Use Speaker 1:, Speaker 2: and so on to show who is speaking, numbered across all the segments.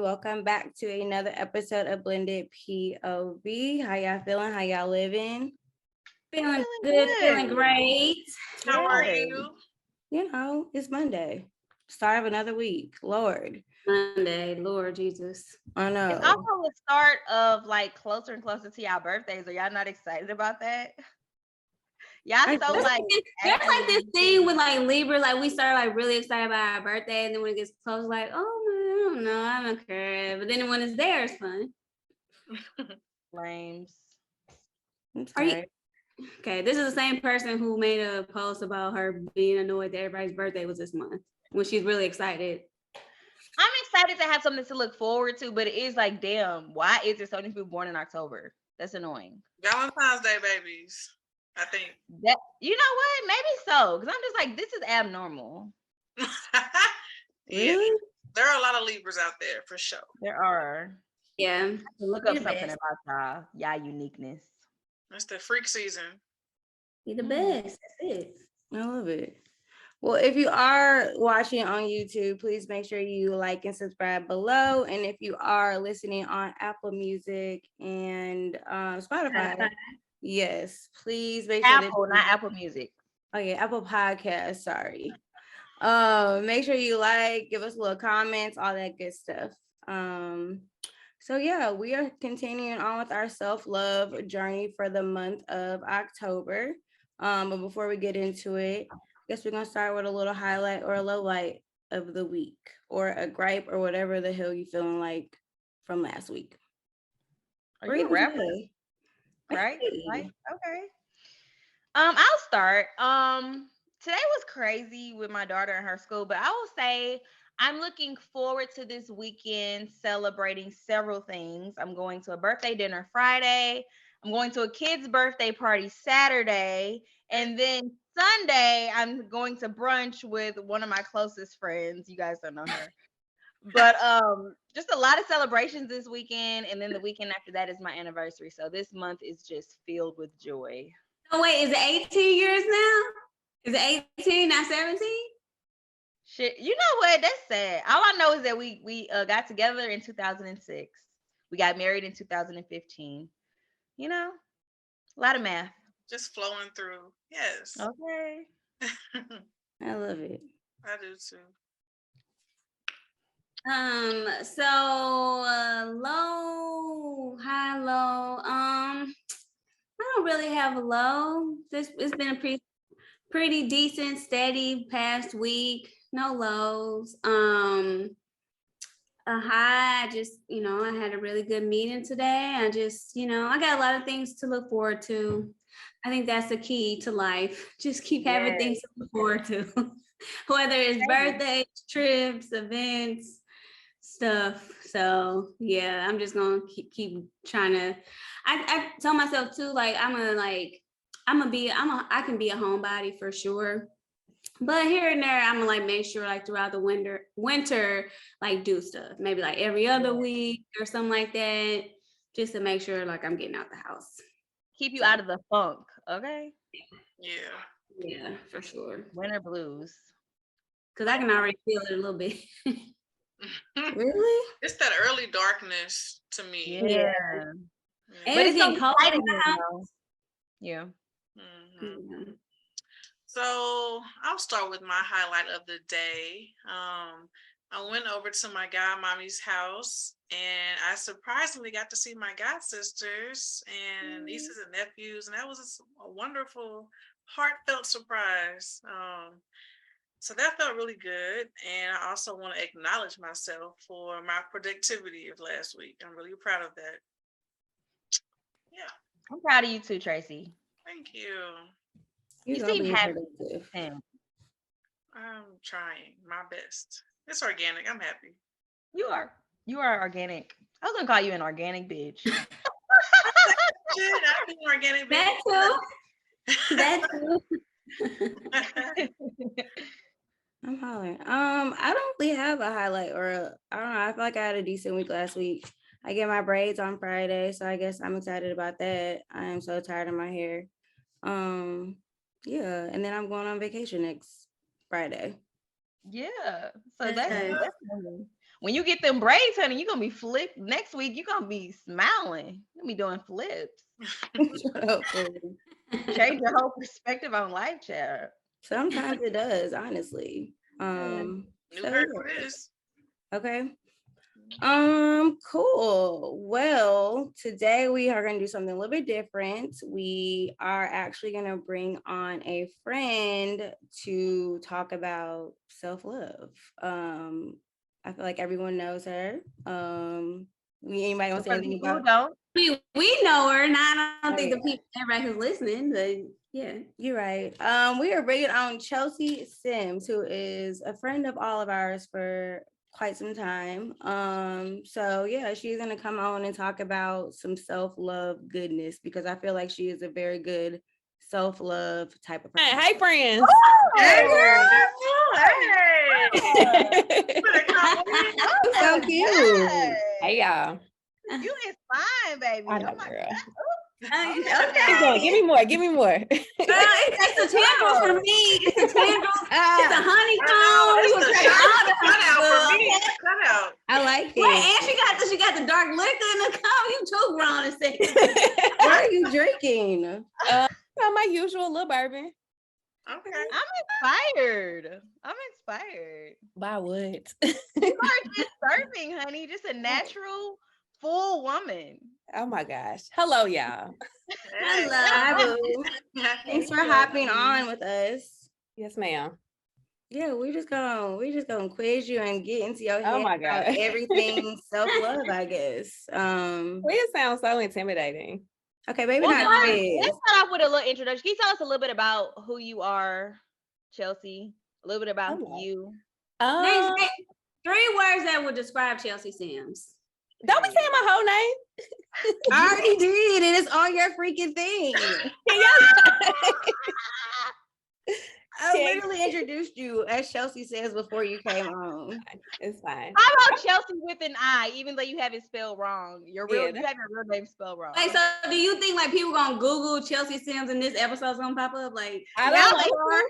Speaker 1: Welcome back to another episode of Blended POV. How y'all feeling? How y'all living?
Speaker 2: Feeling good, feeling great.
Speaker 3: How are you?
Speaker 1: You know, it's Monday. Start of another week. Lord.
Speaker 2: Monday, Lord Jesus.
Speaker 1: I know.
Speaker 3: It's also the start of like closer and closer to y'all birthdays. Are y'all not excited about that? Y'all so like
Speaker 2: there's like this thing with like Libra, like we start like really excited about our birthday, and then when it gets close, like, oh man, I don't know, I don't care. But then when it's there, it's fun.
Speaker 3: Flames.
Speaker 2: Are you okay? This is the same person who made a post about her being annoyed that everybody's birthday was this month when she's really excited.
Speaker 3: I'm excited to have something to look forward to, but it is like, damn, why is there so many people born in October? That's annoying.
Speaker 4: Valentine's Day babies, I think.
Speaker 3: That, you know what? Maybe so, because I'm just like, this is abnormal.
Speaker 1: Really?
Speaker 4: There are a lot of Libras out there for sure.
Speaker 3: There are.
Speaker 2: Yeah.
Speaker 3: I can look up something about y'all uniqueness.
Speaker 4: It's the freak season.
Speaker 2: You're the best. That's it.
Speaker 1: I love it. Well, if you are watching on YouTube, please make sure you like and subscribe below. And if you are listening on Apple Music and Spotify, yes, please make sure
Speaker 3: Apple, not Apple Music.
Speaker 1: Oh yeah, Apple Podcast. Sorry. Make sure you like, give us little comments, all that good stuff. So yeah, we are continuing on with our self-love journey for the month of October. But before we get into it, I guess we're gonna start with a little highlight or a low light of the week, or a gripe, or whatever the hell you feeling like from last week.
Speaker 3: Are you a rapper? Right? Okay. I'll start. Today was crazy with my daughter and her school, but I will say I'm looking forward to this weekend celebrating several things. I'm going to a birthday dinner Friday. I'm going to a kid's birthday party Saturday. And then Sunday, I'm going to brunch with one of my closest friends. You guys don't know her. But just a lot of celebrations this weekend. And then the weekend after that is my anniversary. So this month is just filled with joy.
Speaker 2: Oh, wait, is it 18 years now? Is it 18, not 17?
Speaker 3: Shit, you know what? That's sad. All I know is that we got together in 2006. We got married in 2015. You know, a lot of math.
Speaker 4: Just flowing through. Yes.
Speaker 3: Okay.
Speaker 1: I love it.
Speaker 4: I do too.
Speaker 2: Low, high, low. I don't really have a low. It's been a pretty decent, steady past week. No lows. A high, I just, I had a really good meeting today. I just, I got a lot of things to look forward to. I think that's the key to life. Just keep having things to look forward to. Whether it's birthdays, trips, events, stuff. So yeah, I'm just gonna keep trying to. I tell myself too, like I can be a homebody for sure. But here and there, I'm gonna like make sure like throughout the winter, like do stuff. Maybe like every other week or something like that, just to make sure like I'm getting out the house.
Speaker 3: Keep you out of the funk, okay?
Speaker 2: Yeah, for sure.
Speaker 3: Winter blues.
Speaker 2: Because I can already feel it a little bit.
Speaker 1: Really?
Speaker 4: It's that early darkness to me.
Speaker 3: Yeah.
Speaker 2: But it's getting cold in the house.
Speaker 3: Yeah.
Speaker 4: Mm-hmm. So I'll start with my highlight of the day. I went over to my godmommy's house, and I surprisingly got to see my god sisters and nieces and nephews, and that was a wonderful, heartfelt surprise. So that felt really good, and I also want to acknowledge myself for my productivity of last week. I'm really proud of that. Yeah.
Speaker 3: I'm proud of you too, Tracy.
Speaker 4: Thank you.
Speaker 3: You seem happy.
Speaker 4: I'm trying my best. It's organic. I'm happy.
Speaker 3: You are organic. I was gonna call you an organic bitch.
Speaker 4: Shit, I've been organic bitch.
Speaker 2: That too.
Speaker 1: I'm hollering. I don't really have a highlight I don't know. I feel like I had a decent week last week. I get my braids on Friday, so I guess I'm excited about that. I am so tired of my hair. Yeah, and then I'm going on vacation next Friday.
Speaker 3: Yeah. So that's when you get them braids, honey, you're gonna be flipped. Next week, you're gonna be smiling. You're gonna be doing flips.
Speaker 1: Shut up, fool.
Speaker 3: Change your whole perspective on life, child.
Speaker 1: Sometimes it does, honestly.
Speaker 4: New
Speaker 1: So,
Speaker 4: hair for this.
Speaker 1: okay. Cool. Well, today we are gonna do something a little bit different. We are actually gonna bring on a friend to talk about self-love. I feel like everyone knows her. Anybody want to say anything
Speaker 3: People who
Speaker 1: about?
Speaker 3: don't.
Speaker 2: We know her, and I don't think
Speaker 1: yeah.
Speaker 2: the people, everybody who's listening, but yeah.
Speaker 1: You're right. We are bringing on Chelsi Sims, who is a friend of all of ours for quite some time. So yeah, she's gonna come on and talk about some self-love goodness, because I feel like she is a very good self-love type of person.
Speaker 5: Hey, friends.
Speaker 4: Hey, girl.
Speaker 1: So cute.
Speaker 5: Hey, y'all.
Speaker 3: You is fine, baby.
Speaker 5: I know,
Speaker 3: Oh my
Speaker 5: girl.
Speaker 3: God.
Speaker 5: Keep
Speaker 2: Okay.
Speaker 5: going. Give me more. Give me more.
Speaker 2: It's a tendril for me. It's a tendril. It's a honeycomb. You
Speaker 4: It's
Speaker 2: was
Speaker 4: a
Speaker 2: taking all the
Speaker 4: cut out for me.
Speaker 2: honeycomb.
Speaker 4: Cut out.
Speaker 1: I like
Speaker 2: Wait,
Speaker 1: it.
Speaker 2: and she got the dark liquor in the cup. You too grown and sick.
Speaker 1: What are you drinking?
Speaker 5: My usual little bourbon.
Speaker 4: Okay.
Speaker 3: I'm inspired.
Speaker 5: By what?
Speaker 3: You are just serving, honey. Just a natural, full woman.
Speaker 5: Oh my gosh. Hello, y'all.
Speaker 2: Hello.
Speaker 1: Hi, boo. Thanks for hopping on with us.
Speaker 5: Yes, ma'am.
Speaker 1: Yeah, we're just gonna quiz you and get into your head
Speaker 5: Oh my
Speaker 1: about
Speaker 5: God.
Speaker 1: everything self-love, I guess.
Speaker 5: It sounds so intimidating.
Speaker 1: Okay, maybe
Speaker 3: Well,
Speaker 1: not
Speaker 3: let's
Speaker 1: quiz.
Speaker 3: start off with a little introduction. Can you tell us a little bit about who you are, Chelsi? A little bit about
Speaker 5: Okay.
Speaker 3: you.
Speaker 2: Name 3 words that would describe Chelsi Sims.
Speaker 5: Don't be saying my whole name.
Speaker 1: I already did, and it's on your freaking thing. I literally introduced you, as Chelsi says, before you came on.
Speaker 5: It's fine.
Speaker 3: How about Chelsi with an I, even though you have it spelled wrong? You have your real name spelled wrong.
Speaker 2: Like, so do you think like people gonna Google Chelsi Sims and this episode's gonna pop up? Like,
Speaker 5: I
Speaker 3: Yeah,
Speaker 5: don't
Speaker 3: they
Speaker 5: know.
Speaker 3: are.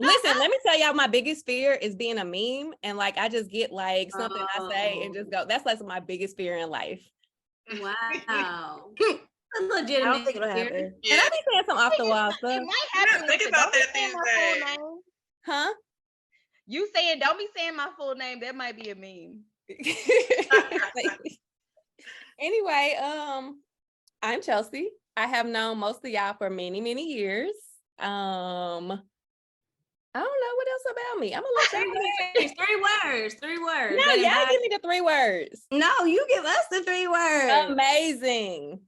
Speaker 5: Listen, let me tell y'all, my biggest fear is being a meme, and like I just get like something I say and just go. That's like my biggest fear in life.
Speaker 2: wow. A
Speaker 1: I
Speaker 2: legitimate
Speaker 1: don't think it'll
Speaker 2: fear.
Speaker 1: happen.
Speaker 5: And I be saying some off the wall
Speaker 3: It
Speaker 5: stuff,
Speaker 3: might happen.
Speaker 4: Think
Speaker 3: Listen,
Speaker 4: about
Speaker 3: don't be
Speaker 4: that
Speaker 3: saying
Speaker 4: these
Speaker 3: my full
Speaker 4: days.
Speaker 3: name.
Speaker 5: huh?
Speaker 3: You saying don't be saying my full name. That might be a meme.
Speaker 5: Anyway, I'm Chelsi. I have known most of y'all for many, many years. I don't know what else about me. I'm gonna let y'all know.
Speaker 2: 3 words.
Speaker 5: No, y'all give me the 3 words.
Speaker 1: No, you give us the 3 words.
Speaker 5: Amazing.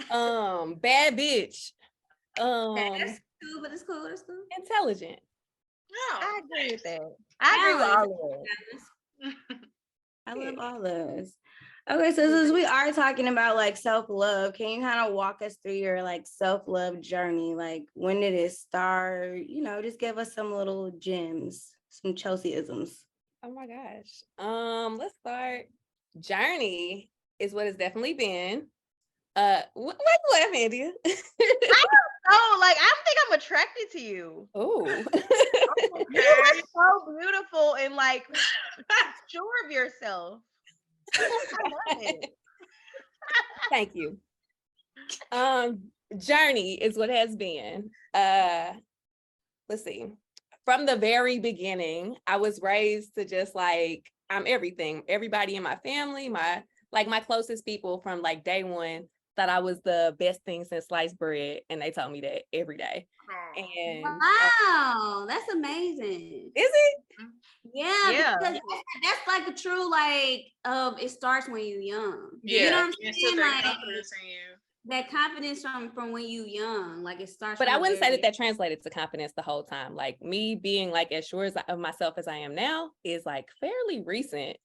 Speaker 5: Bad bitch.
Speaker 2: That's cool, but it's cool.
Speaker 5: Intelligent.
Speaker 4: No.
Speaker 3: I agree with that. I agree with all of it.
Speaker 1: I love all those. Okay, so since we are talking about like self-love, can you kind of walk us through your like self-love journey? Like, when did it start? Just give us some little gems, some Chelsea-isms.
Speaker 5: Oh my gosh. Let's start. Journey is what it's definitely been. Why you laughing, India?
Speaker 3: Oh, like I think I'm attracted to you.
Speaker 5: Oh.
Speaker 3: You are so beautiful and like sure of yourself. I love it.
Speaker 5: Thank you. Journey is what it has been. Let's see. From the very beginning, I was raised to just like, I'm everything. Everybody in my family, my closest people from like day one thought I was the best thing since sliced bread. And they told me that every day. And
Speaker 2: Wow, that's amazing.
Speaker 5: is it?
Speaker 2: Yeah. Because that's like a true it starts when you're young.
Speaker 4: Yeah.
Speaker 2: You know what I'm
Speaker 4: It's
Speaker 2: saying?
Speaker 4: that
Speaker 2: Like
Speaker 4: confidence in you.
Speaker 2: that confidence from when you young. Like it starts.
Speaker 5: But
Speaker 2: from
Speaker 5: I wouldn't
Speaker 2: very
Speaker 5: say that translated to confidence the whole time. Like me being like as sure of myself as I am now is like fairly recent.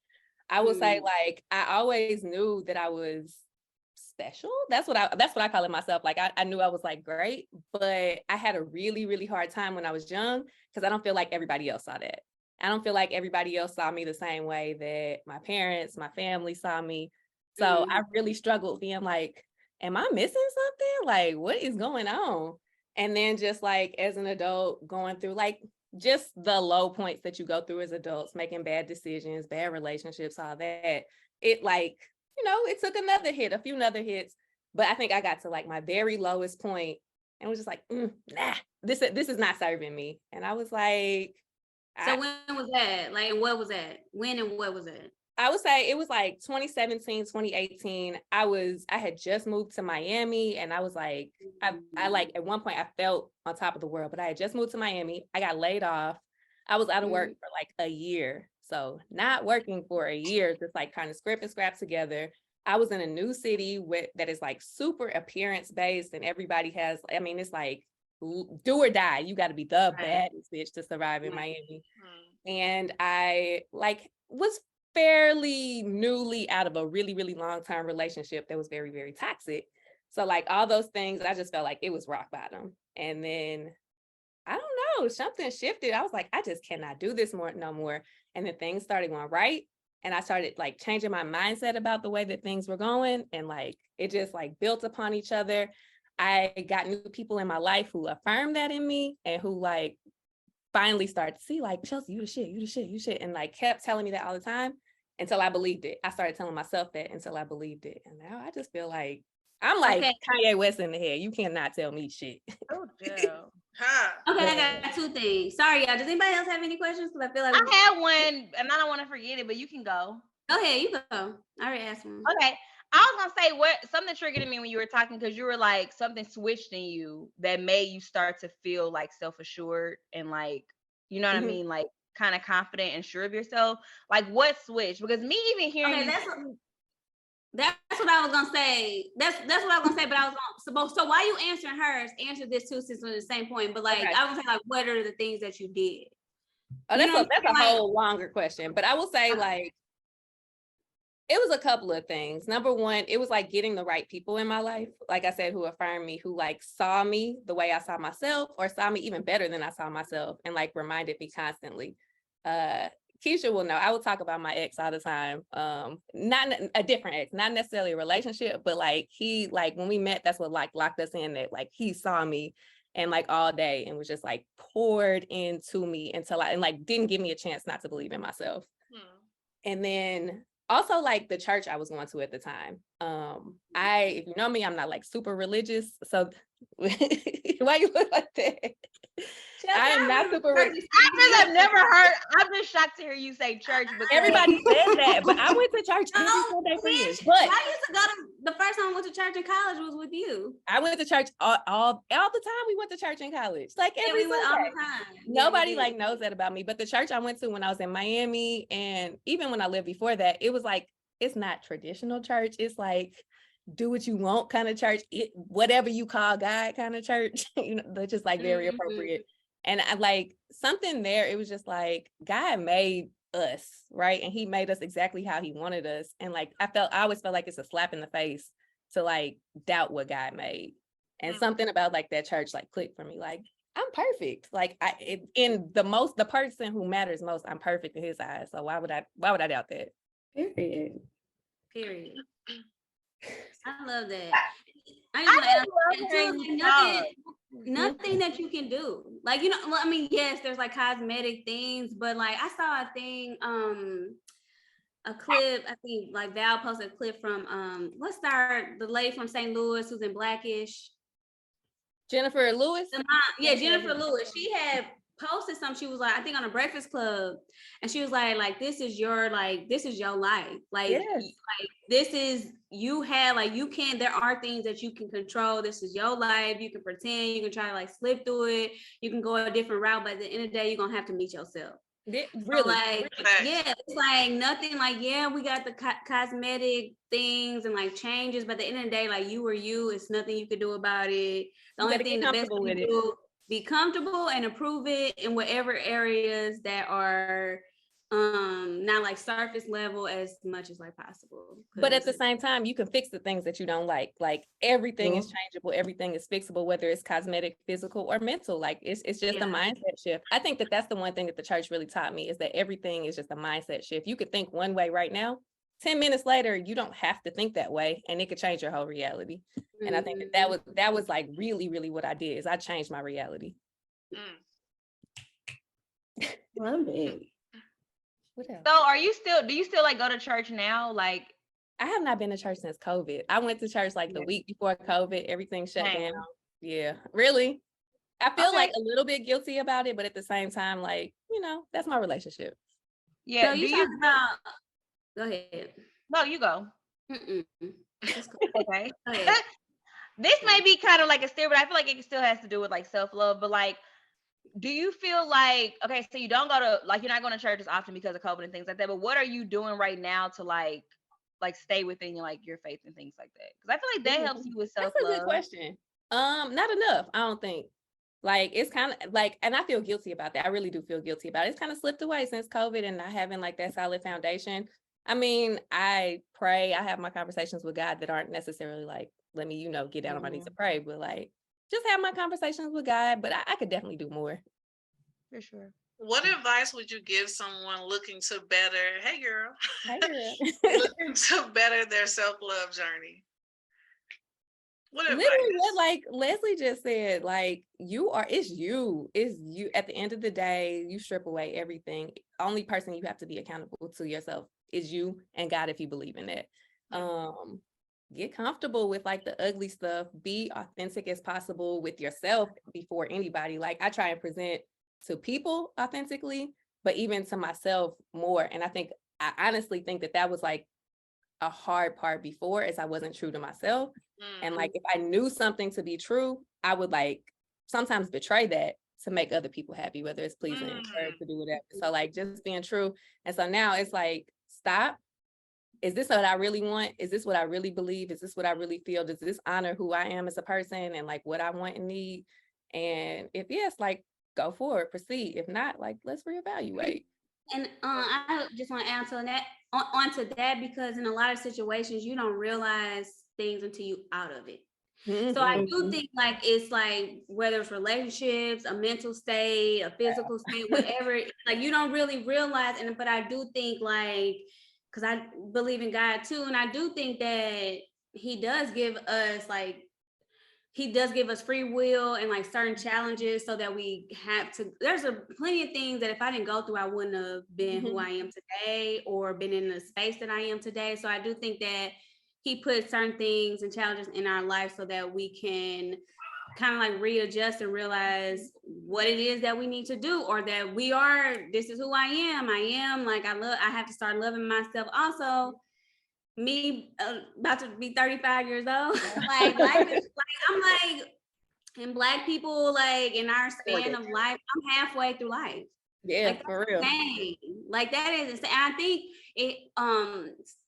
Speaker 5: I would say like I always knew that I was special. That's what I call it myself. Like I knew I was like great, but I had a really, really hard time when I was young because I don't feel like everybody else saw that. I don't feel like everybody else saw me the same way that my parents, my family saw me. So I really struggled being like, am I missing something? Like, what is going on? And then just like as an adult going through like just the low points that you go through as adults, making bad decisions, bad relationships, all that, it like, it took a few another hits. But I think I got to like my very lowest point and was just like, nah, this is not serving me. And I was like,
Speaker 2: so when was that? Like, what was that? When and what was it?
Speaker 5: I would say it was like 2017, 2018. I had just moved to Miami, and I was like, I like at one point I felt on top of the world, but I had just moved to Miami. I got laid off. I was out of work for like a year. So not working for a year, just like kind of scrap and scrap together. I was in a new city that is like super appearance based, and everybody has, I mean, it's like do or die. You got to be the baddest bitch to survive in Miami. And I like was fairly newly out of a really, really long-term relationship that was very, very toxic. So like all those things, I just felt like it was rock bottom. And then I don't know, something shifted. I was like, I just cannot do this no more. And then things started going right. And I started like changing my mindset about the way that things were going. And like, it just like built upon each other. I got new people in my life who affirmed that in me and who like finally started to see like, Chelsi, you the shit, you the shit, you shit. And like kept telling me that all the time until I believed it. I started telling myself that until I believed it. And now I just feel like I'm like Kanye West in the head. You cannot tell me shit.
Speaker 3: Oh, damn.
Speaker 2: Okay, I got two things. Sorry, y'all. Does anybody else have any questions? Because I feel like
Speaker 3: I had one, and I don't want to forget it, but you can go.
Speaker 2: Go ahead, you go. I already asked one.
Speaker 3: Okay. I was gonna say something triggered in me when you were talking, because you were like something switched in you that made you start to feel like self-assured and like, you know what I mean, like kind of confident and sure of yourself. Like what switched? Because me even hearing
Speaker 2: that's what I was gonna say. That's what I was gonna say. But I was so while you answering hers, answer this too, since we're at the same point. But like I was saying, like, what are the things that you did?
Speaker 5: Oh, that's a whole longer question. But I will say like it was a couple of things. Number one, it was like getting the right people in my life. Like I said, who affirmed me, who like saw me the way I saw myself, or saw me even better than I saw myself, and like reminded me constantly. Keisha will know, I will talk about my ex all the time. Not a different ex, not necessarily a relationship, but like he, like when we met, that's what like locked us in, that like he saw me and like all day and was just like poured into me until and like didn't give me a chance not to believe in myself. And then also like the church I was going to at the time. If you know me, I'm not like super religious. So why you look like that? I am not super religious.
Speaker 3: I've never heard. I'm just shocked to hear you say church. Because
Speaker 5: everybody says that, but I went to church every Sunday for years. But
Speaker 2: I used to go to the first time I went to church in college was with you.
Speaker 5: I went to church all the time. We went to church in college, like every Sunday. All the time. Nobody like knows that about me. But the church I went to when I was in Miami, and even when I lived before that, it was like it's not traditional church. It's like do what you want kind of church. Whatever you call God kind of church. They're just like very appropriate. And I like something there. It was just like God made us, right? And he made us exactly how he wanted us. And like I always felt like it's a slap in the face to like doubt what God made. And something about like that church like clicked for me. Like I'm perfect. Like the person who matters most, I'm perfect in his eyes. So why would I doubt that?
Speaker 2: Period. I love that. Nothing that you can do. Like, I mean, yes, there's like cosmetic things, but like I saw a thing, a clip, I think like Val posted a clip from the lady from St. Louis who's in Blackish.
Speaker 5: Jennifer Lewis?
Speaker 2: Jennifer Lewis. She had posted something. She was like, I think on a Breakfast Club, and she was like this is your life. Like, yes. Like this is you have like you can. There are things that you can control. This is your life. You can pretend. You can try to like slip through it. You can go a different route, but at the end of the day, you're gonna have to meet yourself.
Speaker 5: Really?
Speaker 2: So like, yeah, it's like nothing. Like, yeah, we got the cosmetic things and like changes, but at the end of the day, like you are you. It's nothing you can do about it. The only thing, the best thing to do, be comfortable and approve it in whatever areas that are not like surface level as much as like possible.
Speaker 5: But at the same time, you can fix the things that you don't like. Like everything is changeable, everything is fixable, whether it's cosmetic, physical, or mental. Like it's just a mindset shift. I think that's the one thing that the church really taught me, is that everything is just a mindset shift. You could think one way right now, 10 minutes later, you don't have to think that way, and it could change your whole reality. And I think that was like really, really what I did, is I changed my reality.
Speaker 1: Love it.
Speaker 5: What else?
Speaker 3: So do you still like go to church now? Like,
Speaker 5: I have not been to church since COVID. I went to church like the week before COVID. Everything shut down. Yeah, really. I feel like a little bit guilty about it, but at the same time, like, that's my relationship.
Speaker 3: Yeah.
Speaker 2: So you talk about. Go ahead.
Speaker 3: No, you go.
Speaker 2: Okay. Go ahead.
Speaker 3: This may be kind of like a steer, but I feel like it still has to do with like self-love. But like, do you feel like, okay, so you don't go to, like, you're not going to church as often because of COVID and things like that, but what are you doing right now to like stay within your faith and things like that? Because I feel like that helps you with self-love.
Speaker 5: That's a good question. Not enough, I don't think. Like, it's kind of like, and I feel guilty about that. I really do feel guilty about it. It's kind of slipped away since COVID and not having like that solid foundation. I mean, I pray, I have my conversations with God that aren't necessarily like, let me, get down on my knees to pray, but like, just have my conversations with God, but I could definitely do more.
Speaker 3: For sure.
Speaker 4: What advice would you give someone looking to better, hey girl, looking to better their self-love journey? What advice?
Speaker 5: Literally what like Leslie just said, like it's you at the end of the day. You strip away everything. Only person you have to be accountable to yourself is you and God, if you believe in it. Get comfortable with like the ugly stuff. Be authentic as possible with yourself before anybody. Like, I try and present to people authentically, but even to myself more. And I honestly think that was like a hard part before, is I wasn't true to myself. And like, if I knew something to be true, I would like sometimes betray that to make other people happy, whether it's pleasing or to do whatever. So like, just being true. And so now it's like, stop. Is this what I really want? Is this what I really believe? Is this what I really feel? Does this honor who I am as a person and like what I want and need? And if yes, like, go forward, proceed. If not, like, let's reevaluate.
Speaker 2: And I just want to add to that, onto that, because in a lot of situations, you don't realize things until you out of it. So I do think like, it's like, whether it's relationships, a mental state, a physical state, whatever, like you don't really realize. But I do think like, because I believe in God too, and I do think that he does give us free will and like certain challenges, so that we have to, there's plenty of things that if I didn't go through, I wouldn't have been who I am today or been in the space that I am today. So I do think that he put certain things and challenges in our life so that we can kind of like readjust and realize what it is that we need to do, or that this is who I am like, I have to start loving myself. Also, me about to be 35 years old, like life is like, I'm like, and Black people, like in our span of life, I'm halfway through life.
Speaker 5: Yeah, like, for real.
Speaker 2: Insane. Like, that is insane. I think it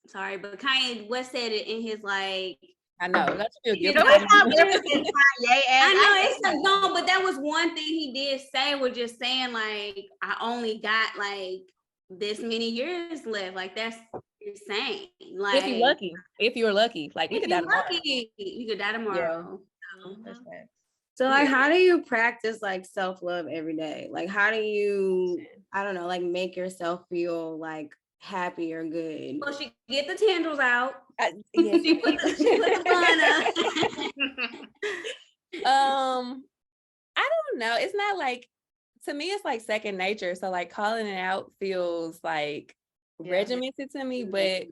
Speaker 2: sorry, but Kanye West said it in his like,
Speaker 5: I know. That's feel guilty.
Speaker 2: I know it's no, but that was one thing he did say, was just saying like, I only got like this many years left. Like, that's insane. Like,
Speaker 5: if you're lucky, like, you could die tomorrow.
Speaker 2: You could die tomorrow.
Speaker 3: Yeah.
Speaker 1: So like, how do you practice like self-love every day? Like, how do you, I don't know, like make yourself feel like happy or good?
Speaker 2: Well, she get the tendrils out.
Speaker 5: Yes.
Speaker 2: she put the bun
Speaker 5: up. I don't know. It's not like, to me, it's like second nature. So like, calling it out feels like regimented to me, but,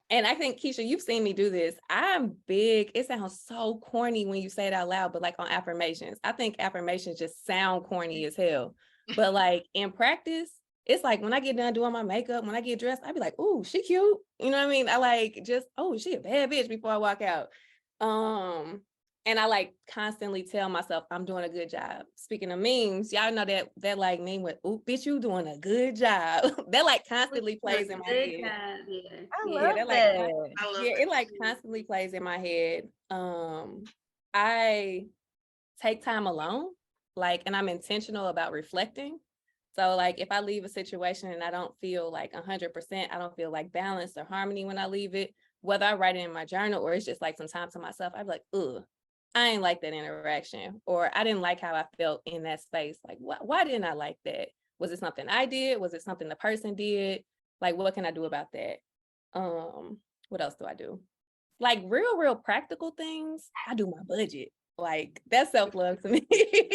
Speaker 5: and I think, Keisha, you've seen me do this. I'm big. It sounds so corny when you say it out loud, but like on affirmations, I think affirmations just sound corny as hell. But like in practice, it's like when I get done doing my makeup, when I get dressed, I be like, "Ooh, she cute." You know what I mean? I like just, "Oh, she a bad bitch" before I walk out. And I like constantly tell myself I'm doing a good job. Speaking of memes, y'all know that like meme with, "Ooh, bitch, you doing a good job." That like constantly plays in my head.
Speaker 3: I love that.
Speaker 5: It like constantly plays in my head. I take time alone, like, and I'm intentional about reflecting. So like, if I leave a situation and I don't feel like 100%, I don't feel like balance or harmony when I leave it, whether I write it in my journal or it's just like some time to myself, I'd be like, ugh, I ain't like that interaction, or I didn't like how I felt in that space. Like, why didn't I like that? Was it something I did? Was it something the person did? Like, what can I do about that? What else do I do? Like real practical things. I do my budget. Like that's self-love to me.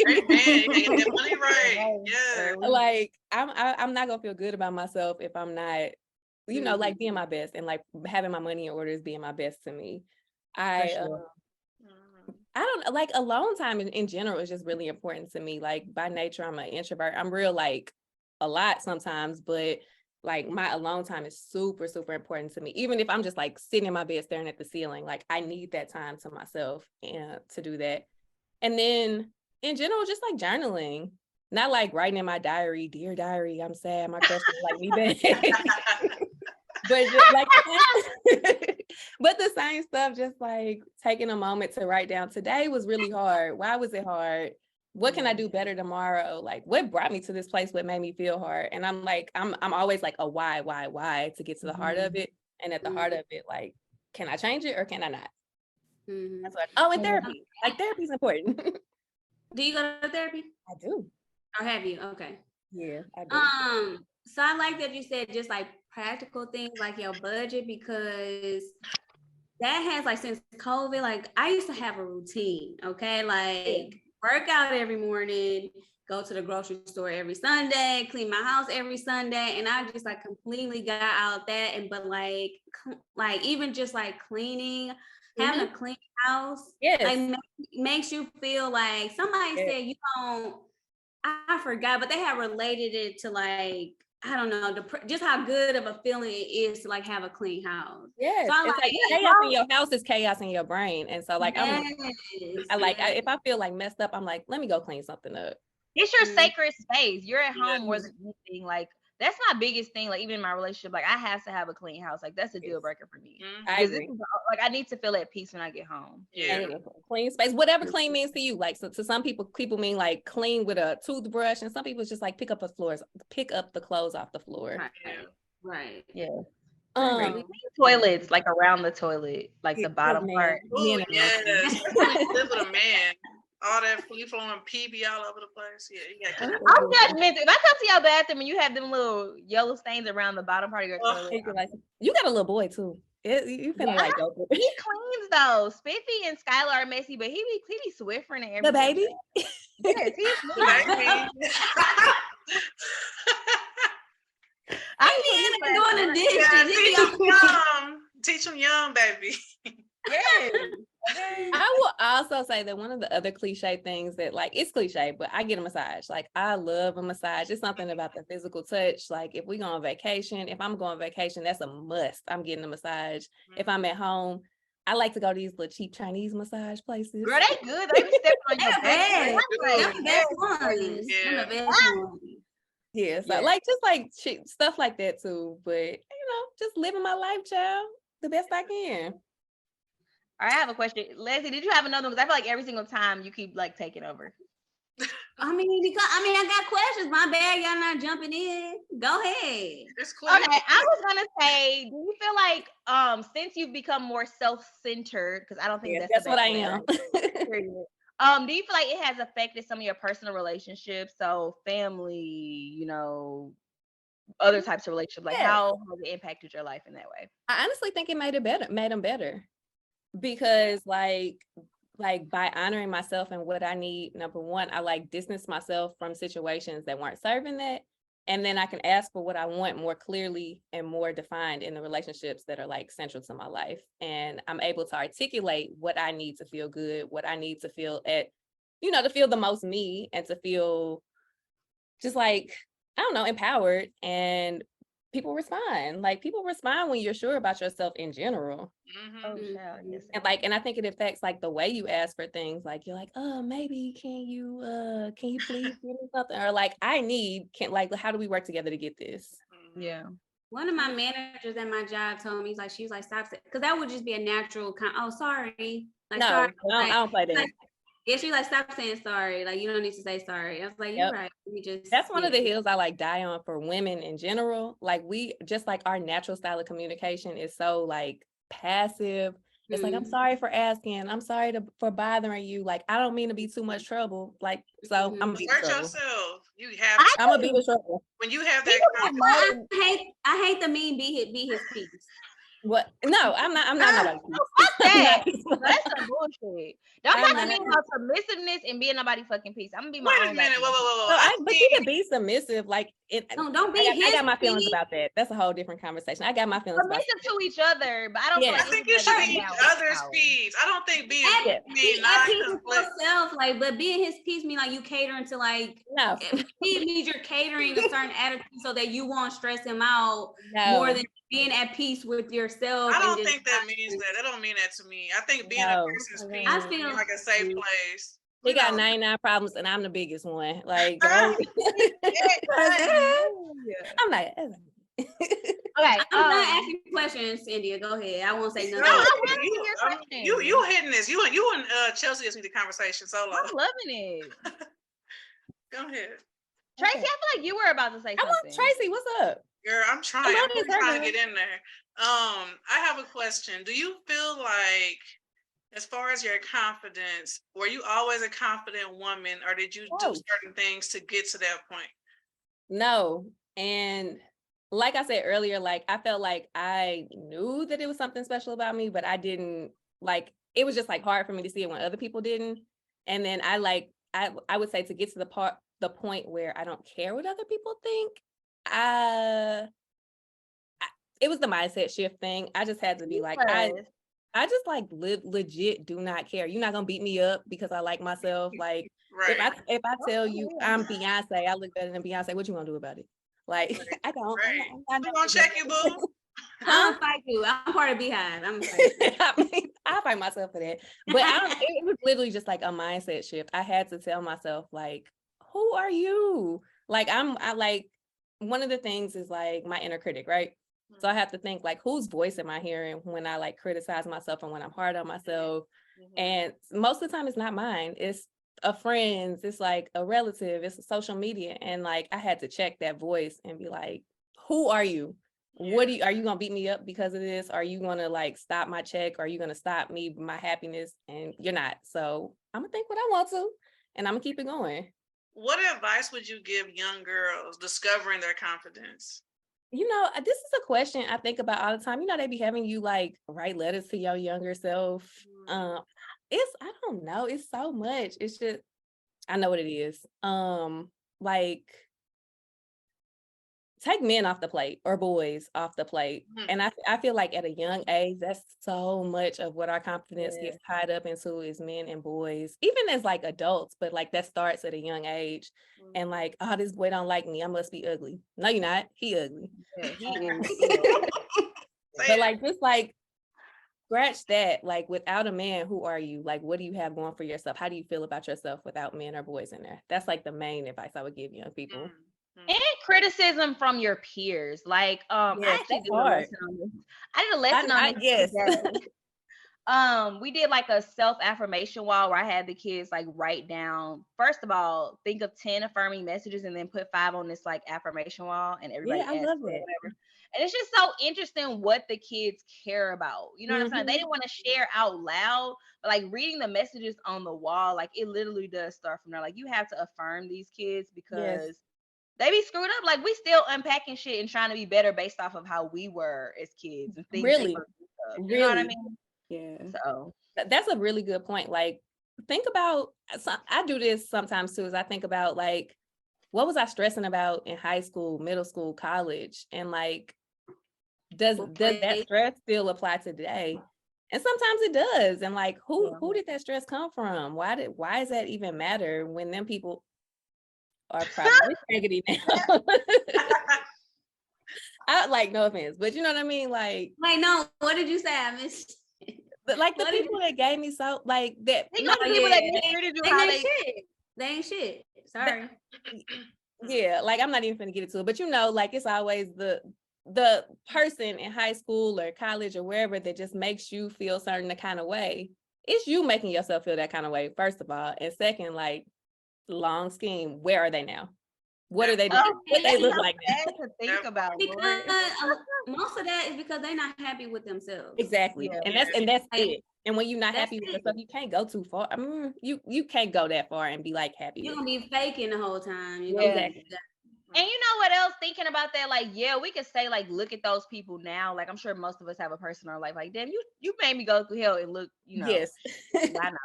Speaker 4: Great man, you get that money right. Yeah.
Speaker 5: Like I'm not gonna feel good about myself if I'm not, you know, like being my best and like having my money in order is being my best to me. I don't like alone time in general is just really important to me. Like by nature, I'm an introvert. I'm real like a lot sometimes, but like my alone time is super, super important to me. Even if I'm just like sitting in my bed staring at the ceiling, like I need that time to myself and to do that. And then in general, just like journaling, not like writing in my diary, dear diary, I'm sad, my crush doesn't like me back. But just like but the same stuff, just like taking a moment to write down today was really hard. Why was it hard? What can I do better tomorrow? Like what brought me to this place? What made me feel hard? And I'm like, I'm always like a why to get to the heart of it. And at the heart of it, like, can I change it or can I not? That's what. Oh, and therapy. Like therapy is important.
Speaker 2: Do you go to therapy?
Speaker 5: I do.
Speaker 2: Or have you? Okay.
Speaker 5: Yeah, I do.
Speaker 2: So I like that you said just like practical things like your budget, because that has like since COVID, like I used to have a routine, okay? Like work out every morning, go to the grocery store every Sunday, clean my house every Sunday. And I just like completely got out that. And but like even just like cleaning, having a clean house, like makes you feel like somebody said you don't, I forgot, but they have related it to like, I don't know, just how good of a feeling it is to like have a clean house.
Speaker 5: Yes,
Speaker 2: so
Speaker 5: it's like chaos in your house is chaos in your brain, and so like if I feel like messed up, I'm like, let me go clean something up.
Speaker 3: It's your sacred space. You're at home more than anything. Like that's my biggest thing. Like even in my relationship, like I have to have a clean house. Like that's a deal breaker for me.
Speaker 5: I agree.
Speaker 3: Like I need to feel at peace when I get home.
Speaker 5: Yeah, clean space. Whatever clean means to you. Like so to some people mean like clean with a toothbrush, and some people just like pick up the clothes off the floor.
Speaker 2: Right.
Speaker 5: Yeah.
Speaker 3: Toilets like around the toilet, like the bottom part.
Speaker 4: Oh yes, especially live with a man. All that free flowing pee be all over the place. Yeah, you got.
Speaker 3: I'm judgmental. If I come to your bathroom and you have them little yellow stains around the bottom part of your toilet,
Speaker 5: you got a little boy too. You finna like go through.
Speaker 3: He cleans though. Spiffy and Skylar are messy, but he be Swiffering and everything.
Speaker 5: The baby.
Speaker 3: Yes, he's
Speaker 4: baby.
Speaker 2: I mean, doing the dishes.
Speaker 4: Teach him young, baby.
Speaker 3: Yes.
Speaker 5: I will also say that one of the other cliche things that like it's cliche, but I get a massage. Like I love a massage. It's something about the physical touch. Like if we go on vacation, if I'm going on vacation, that's a must. I'm getting a massage. If I'm at home, I like to go to these little cheap Chinese massage places.
Speaker 3: Girl, they good. They be stepping on your back.
Speaker 2: They're the best ones. They're the best ones.
Speaker 5: Yeah, so like just like stuff like that too. But you know, just living my life, child, the best I can.
Speaker 3: All right, I have a question. Leslie, did you have another one? Because I feel like every single time you keep like taking over.
Speaker 2: I mean, I got questions. My bad, y'all not jumping in. Go ahead.
Speaker 4: It's cool.
Speaker 3: Okay, I was gonna say, do you feel like since you've become more self-centered, because I don't think
Speaker 5: that's what I am.
Speaker 3: Do you feel like it has affected some of your personal relationships? So family, you know, other types of relationships. Like how has it impacted your life in that way?
Speaker 5: I honestly think it made them better. Because like by honoring myself and what I need, number one, I like distance myself from situations that weren't serving that. And then I can ask for what I want more clearly and more defined in the relationships that are like central to my life. And I'm able to articulate what I need to feel good, what I need to feel to feel the most me and to feel just like, I don't know, empowered. And people respond when you're sure about yourself in general. And I think it affects like the way you ask for things. Like you're like, oh, maybe can you please give me something, or like how do we work together to get this?
Speaker 3: Yeah.
Speaker 2: One of my managers at my job told me, she was like, stop, because that would just be a natural sorry. Like,
Speaker 5: no,
Speaker 2: sorry.
Speaker 5: I don't play that.
Speaker 2: Yeah, she's like, stop saying sorry. Like, you don't need to say sorry. I was like, you're right.
Speaker 5: That's one of the hills I like die on for women in general. Like we just like our natural style of communication is so like passive. It's like, I'm sorry for asking. I'm sorry for bothering you. Like, I don't mean to be too much trouble. Like, so I'm gonna be
Speaker 4: Hurt
Speaker 5: trouble.
Speaker 4: yourself. You have.
Speaker 5: I'm gonna be in trouble.
Speaker 4: When you have that.
Speaker 2: I hate the mean be his piece.
Speaker 5: What? No, I'm not nobody's piece.
Speaker 3: that. That's some bullshit. Don't talk to me about submissiveness and being nobody fucking piece. I'm gonna be my
Speaker 4: Wait
Speaker 3: own.
Speaker 4: a minute. Whoa.
Speaker 5: No, but you can be submissive. Like,
Speaker 2: don't be.
Speaker 5: I got my feelings about that. That's a whole different conversation. I got my feelings about
Speaker 3: submissive to each other, but I don't.
Speaker 4: I think you should be each other's peace. I don't think being
Speaker 2: be at peace with yourself. Like, but being his peace mean like you catering to like.
Speaker 5: No,
Speaker 2: he means you're catering a certain attitude so that you won't stress him out more than being at peace with yourself.
Speaker 4: I don't think that means that. That don't mean that to me. I think being a person's peace is like a safe place.
Speaker 5: He got 99 problems and I'm the biggest one. Like, I'm like,
Speaker 2: okay. I'm not asking questions, India. Go ahead. I won't say nothing.
Speaker 4: No, you hitting this. You and Chelsea just need the conversation solo.
Speaker 3: I'm loving it.
Speaker 4: Go ahead.
Speaker 3: Tracy, I feel like you were about to say something.
Speaker 5: Tracy, what's up?
Speaker 4: Girl, I'm trying to get in there. I have a question. Do you feel like, as far as your confidence, were you always a confident woman, or did you do certain things to get to that point?
Speaker 5: No. And like I said earlier, like I felt like I knew that it was something special about me, but I didn't like, it was just like hard for me to see it when other people didn't. And then I would say to get to the point where I don't care what other people think, it was the mindset shift thing. I just had to be like, I just like legit do not care. You're not gonna beat me up because I like myself. Like if I tell you I'm Beyonce, I look better than Beyonce, what you gonna do about it? Like I don't.
Speaker 4: I'm gonna check you, boo.
Speaker 2: I'll fight you. I'm part of Beehive.
Speaker 5: I'll fight myself for that. But it was literally just like a mindset shift. I had to tell myself, like, who are you? Like I like one of the things is like my inner critic, right? So I have to think like, whose voice am I hearing when I like criticize myself and when I'm hard on myself? And most of the time it's not mine. It's a friend's, it's like a relative, it's a social media. And like, I had to check that voice and be like, who are you? Are you going to beat me up because of this? Are you going to like stop my check? Are you going to stop me, my happiness? And you're not. So I'm gonna think what I want to, and I'm gonna keep it going.
Speaker 4: What advice would you give young girls discovering their confidence?
Speaker 5: You know, this is a question I think about all the time. You know, they be having you like write letters to your younger self. I don't know. It's so much. It's just, I know what it is. Like take men off the plate or boys off the plate. And I feel like at a young age, that's so much of what our confidence gets tied up into is men and boys, even as like adults, but like that starts at a young age. And like, oh, this boy don't like me, I must be ugly. No, you're not. He ugly. But like, just like scratch that, like without a man, who are you? Like, what do you have going for yourself? How do you feel about yourself without men or boys in there? That's like the main advice I would give young people.
Speaker 3: And criticism from your peers. Like, I actually did a lesson on this. I did a lesson on this. We did like a self-affirmation wall where I had the kids like write down, first of all, think of 10 affirming messages and then put 5 on this like affirmation wall, and everybody
Speaker 5: I love it.
Speaker 3: Whatever. And it's just so interesting what the kids care about. You know what I'm saying? They didn't want to share out loud, but like reading the messages on the wall, like it literally does start from there. Like you have to affirm these kids because they be screwed up. Like we still unpacking shit and trying to be better based off of how we were as kids and things.
Speaker 5: Really?
Speaker 3: You know what I mean?
Speaker 5: Yeah.
Speaker 3: So
Speaker 5: that's a really good point. Like think about, I do this sometimes too, is I think about like, what was I stressing about in high school, middle school, college? And like, does that stress still apply today? And sometimes it does. And like, who did that stress come from? Why does that even matter when them people are probably raggedy now? I like, no offense, but you know what I mean? Like,
Speaker 2: wait, no, what did you say? I missed.
Speaker 5: But like the people that gave me so like that,
Speaker 3: not the people that treated you how
Speaker 2: they ain't shit. Sorry.
Speaker 5: Yeah, like I'm not even gonna get into it, but you know, like it's always the person in high school or college or wherever that just makes you feel certain kind of way. It's you making yourself feel that kind of way, first of all, and second, like long scheme, where are they now? What are they doing? What they look like now?
Speaker 3: To think about,
Speaker 2: because most of that is because they're not happy with themselves.
Speaker 5: Exactly, and that's it. And when you're not happy with yourself, you can't go too far. You can't go that far and be like happy.
Speaker 2: You're gonna be faking the whole time.
Speaker 5: Exactly.
Speaker 3: And you know what else? Thinking about that, like, yeah, we could say, like, look at those people now. Like, I'm sure most of us have a person in our life. Like, damn, you made me go through hell and look,
Speaker 5: Yes.
Speaker 3: I know.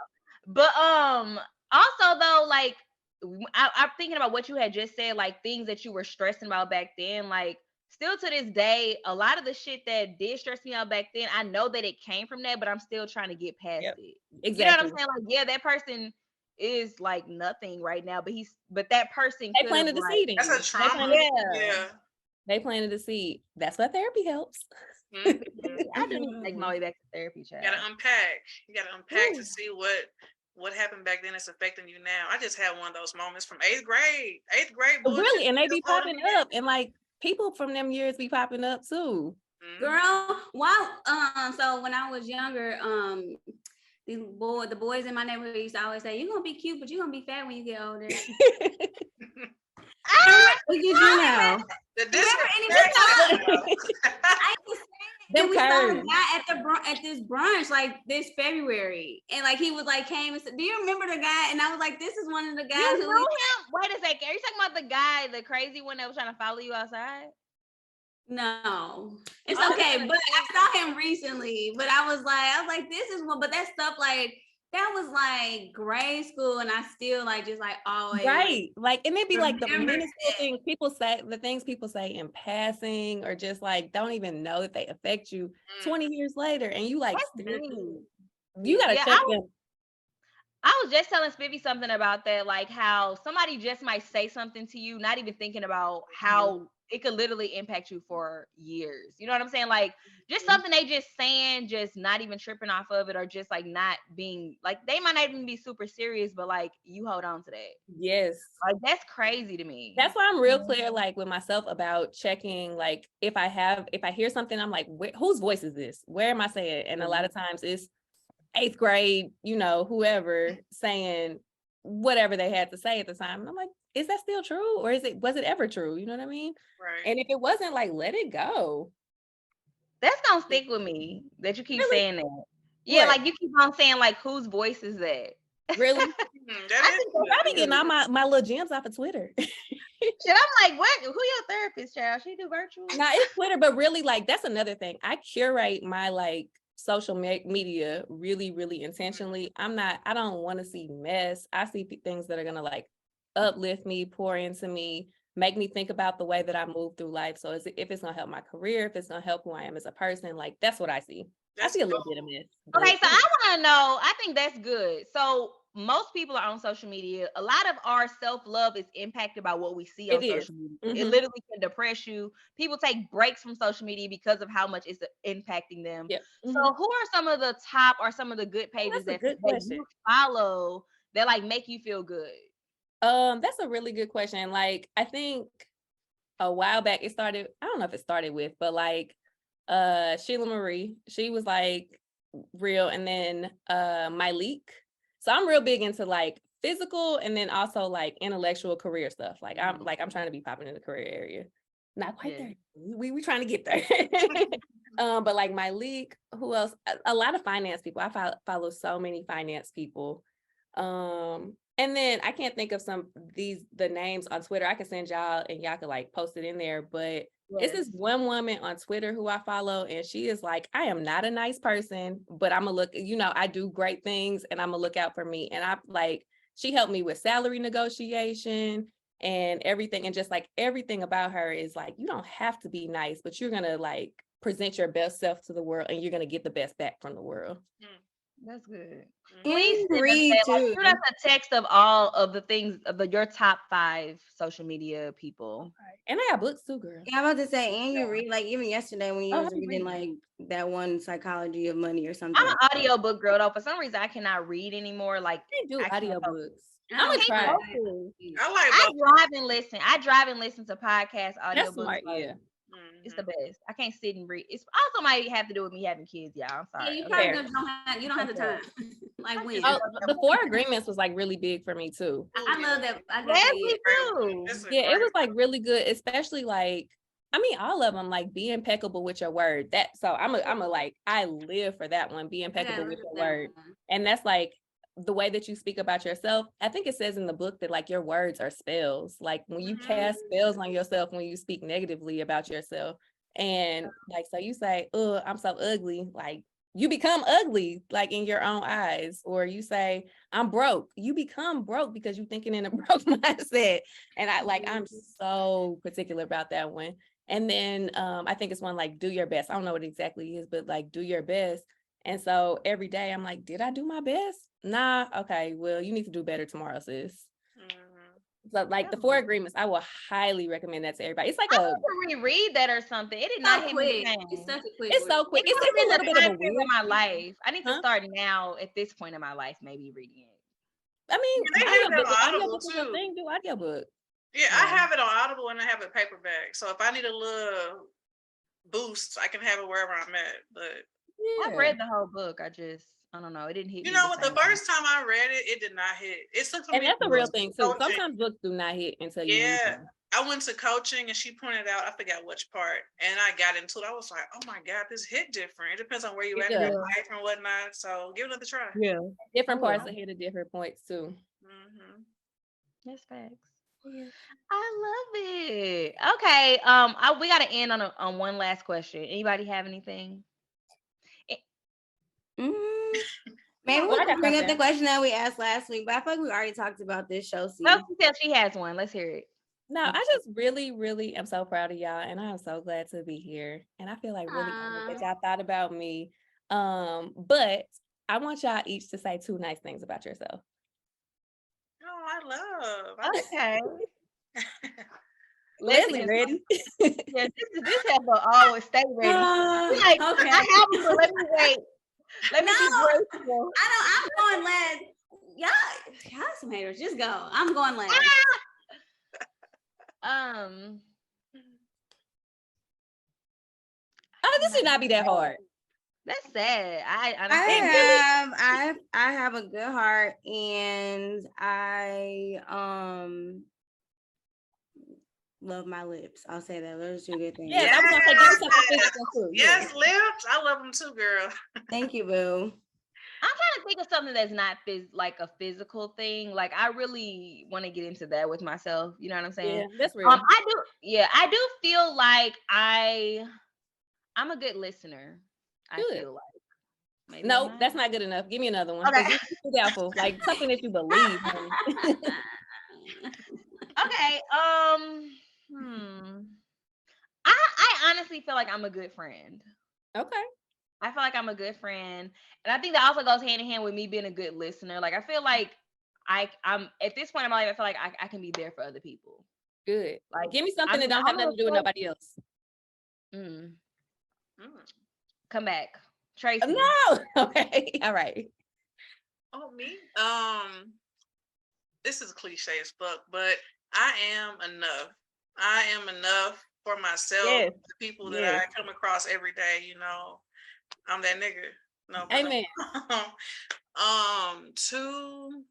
Speaker 3: But also though, like, I'm thinking about what you had just said, like things that you were stressing about back then. Like, still to this day, a lot of the shit that did stress me out back then, I know that it came from that, but I'm still trying to get past it.
Speaker 5: Exactly.
Speaker 3: You know what I'm saying? Like, yeah, that person is like nothing right now, but that person
Speaker 5: they planted the seed in
Speaker 4: That's
Speaker 5: you.
Speaker 4: a trauma. Yeah.
Speaker 5: They planted the seed. That's what therapy helps.
Speaker 3: I do need to take my way back to therapy, child.
Speaker 4: You gotta unpack. You gotta unpack to see what happened back then that's affecting you now. I just had one of those moments from 8th grade. 8th grade bullshit.
Speaker 5: Really, and they be popping up, and like people from them years be popping up too.
Speaker 2: Girl, wow. So when I was younger, the boys in my neighborhood used to always say, "You're gonna be cute, but you're gonna be fat when you get older."
Speaker 1: What did you know?
Speaker 2: Then we saw a guy at this brunch like this February, and like he was like came and said, "Do you remember the guy?" And I was like, "This is one of the guys
Speaker 3: You
Speaker 2: who."
Speaker 3: knew him? Wait a second. Are you talking about the guy, the crazy one that was trying to follow you outside?
Speaker 2: No, it's okay. But I saw him recently. But I was like, this is one. But that stuff like that was like grade school, and I still like just like always
Speaker 5: like and it'd be like the minuscule things people say, the things people say in passing, or just like don't even know that they affect you 20 years later, and you like you gotta check them.
Speaker 3: I was just telling Spiffy something about that, like how somebody just might say something to you, not even thinking about how it could literally impact you for years. You know what I'm saying? Like just something they just saying, just not even tripping off of it, or just like not being like, they might not even be super serious, but like you hold on to that.
Speaker 5: Yes.
Speaker 3: Like that's crazy to me.
Speaker 5: That's why I'm real clear, like with myself about checking, like if I hear something, I'm like, whose voice is this? Where am I saying it? And a lot of times it's 8th grade, whoever saying whatever they had to say at the time. And I'm like, is that still true? Or was it ever true? You know what I mean?
Speaker 4: Right.
Speaker 5: And if it wasn't, like, let it go.
Speaker 3: That's gonna stick with me that you keep saying that. Yeah, like you keep on saying like, whose voice is that?
Speaker 5: Really? I be getting all my little gems off of Twitter.
Speaker 3: Shit, I'm like, what? Who your therapist, child? She do virtual?
Speaker 5: Nah, it's Twitter, but really, like, that's another thing. I curate my like social media really, really intentionally. I don't want to see mess. I see things that are gonna like uplift me, pour into me, make me think about the way that I move through life. So if it's gonna help my career, if it's gonna help who I am as a person, like that's what I see. I see a little bit of mess.
Speaker 3: Okay, so I want to know, I think that's good. So most people are on social media. A lot of our self-love is impacted by what we see on social media. It literally can depress you. People take breaks from social media because of how much it's impacting them. So who are some of the top or some of the good pages that you follow that like make you feel good?
Speaker 5: That's a really good question. Like, I think a while back it started, I don't know if it started with, but like Sheila Marie, she was like real, and then Myleik. So I'm real big into like physical and then also like intellectual career stuff. Like I'm trying to be popping in the career area. Not quite there. We trying to get there. But like Myleik, who else? A lot of finance people. I follow so many finance people. And then I can't think of the names on Twitter. I can send y'all and y'all can like post it in there. But it's this one woman on Twitter who I follow, and she is like, I am not a nice person, but I'm gonna look, I do great things and I'm gonna look out for me. And I like, she helped me with salary negotiation and everything. And just like everything about her is like, you don't have to be nice, but you're gonna like present your best self to the world and you're gonna get the best back from the world.
Speaker 3: That's good.
Speaker 1: Please read too.
Speaker 3: Shoot us a text of all of the things of your top 5 social media people.
Speaker 5: And I got books too, girl.
Speaker 1: Yeah, I'm about to say, and you read, like even yesterday when you was reading like that one Psychology of Money or something.
Speaker 3: I'm an audiobook girl though. For some reason I cannot read anymore. Like
Speaker 5: I do audiobooks.
Speaker 3: I'm gonna try. I drive and listen to podcasts, audiobooks.
Speaker 5: That's smart, yeah.
Speaker 3: It's the best. I can't sit and read. It's also might have to do with me having kids, y'all. I'm sorry.
Speaker 2: Yeah, you probably don't have the time. Like when?
Speaker 5: The 4 Agreements was like really big for me too.
Speaker 2: I love that.
Speaker 3: Me too.
Speaker 5: Yeah, it was like really good, especially like, I mean, all of them, like be impeccable with your word. I live for that one, be impeccable with your word. And that's like the way that you speak about yourself, I think it says in the book that like your words are spells. Like when you cast spells on yourself, when you speak negatively about yourself, and like, so you say, oh, I'm so ugly, like you become ugly, like in your own eyes. Or you say, I'm broke, you become broke because you're thinking in a broke mindset. And I'm so particular about that one. And then I think it's one like, do your best. I don't know what it exactly is, but like, do your best. And so every day I'm like, did I do my best? Nah. Okay. Well, you need to do better tomorrow, sis. So like the 4 agreements, I will highly recommend that to everybody. It's like
Speaker 3: I need to reread that or something. It did not hit me.
Speaker 2: It's such a quick.
Speaker 5: It's so quick. It's a little bit of a weird
Speaker 3: in my life. I need to start now at this point in my life, maybe reading it.
Speaker 5: I mean,
Speaker 4: they have that on Audible
Speaker 5: is a thing. Do audiobook.
Speaker 4: Yeah, I have it on Audible and I have it paperback. So if I need a little boost, I can have it wherever I'm at. But
Speaker 3: I've read the whole book. I don't know. It didn't hit me.
Speaker 4: You know what? The first time I read it, it did not hit. It took
Speaker 5: and that's a real thing too.
Speaker 4: Coaching.
Speaker 5: Sometimes books do not hit until you.
Speaker 4: Yeah, I went to coaching and she pointed out, I forgot which part, and I got into it. I was like, oh my God, this hit different. It depends on where you at in your life and whatnot. So give it another try.
Speaker 5: Yeah, different parts will hit at different points too.
Speaker 3: That's facts. Yeah. I love it. Okay. We got to end on one last question. Anybody have anything?
Speaker 1: Maybe we can bring up the question that we asked last week, but I feel like we already talked about this, Chelsi.
Speaker 3: No, she has one. Let's hear it.
Speaker 5: No, I just really, really am so proud of y'all, and I am so glad to be here. And I feel like really that y'all thought about me. But I want y'all each to say 2 nice things about yourself.
Speaker 4: Oh, I love.
Speaker 3: Okay.
Speaker 5: Leslie, ready?
Speaker 3: Yes, this has to always stay ready. Like, okay. I have to let me wait. Let me be grateful.
Speaker 2: I'm going last. Y'all some haters. Just go. I'm going last.
Speaker 5: Oh, this should not be that hard.
Speaker 3: That's sad.
Speaker 1: I have a good heart, and I love my lips. I'll say that. Those are 2 good things.
Speaker 5: Yeah, I was gonna say give something physical too.
Speaker 4: Yes, lips. I love them too, girl.
Speaker 1: Thank you, boo.
Speaker 3: I'm trying to think of something that's not like a physical thing. Like I really want to get into that with myself. You know what I'm saying?
Speaker 5: Yeah, that's real.
Speaker 3: I do feel like I'm a good listener.
Speaker 5: Good.
Speaker 3: I feel like.
Speaker 5: No, that's not good enough. Give me another one. Okay. You're doubtful. Like something that you believe.
Speaker 3: Okay. I honestly feel like I'm a good friend.
Speaker 5: Okay.
Speaker 3: I feel like I'm a good friend. And I think that also goes hand in hand with me being a good listener. Like I feel like I'm at this point in my life, I feel like I can be there for other people.
Speaker 5: Good. Like give me something that don't have nothing to do with nobody else.
Speaker 3: Come back. Tracy.
Speaker 5: No. Okay. All right.
Speaker 4: Oh, me? This is cliche as fuck, but I am enough. I am enough for myself, the people that I come across every day, you know. I'm that nigga. No.
Speaker 5: Amen.
Speaker 4: 2,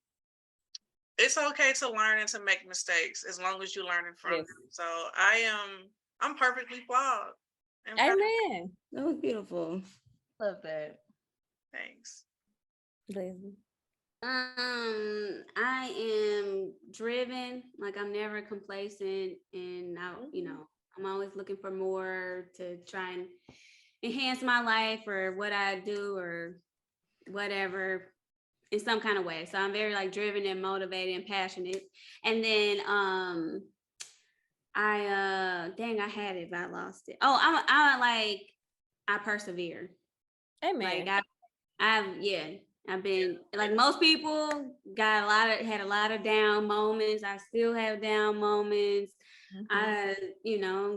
Speaker 4: it's okay to learn and to make mistakes as long as you're learning from them. So I'm perfectly flawed.
Speaker 1: Amen. That was beautiful.
Speaker 3: Love that.
Speaker 4: Thanks.
Speaker 5: Leslie.
Speaker 2: I am driven. Like I'm never complacent, and I'm always looking for more to try and enhance my life or what I do or whatever in some kind of way. So I'm very like driven and motivated and passionate. And then I had it, but I lost it. Oh, I persevere.
Speaker 5: Amen.
Speaker 2: Like I've been like most people had a lot of down moments. I still have down moments. I,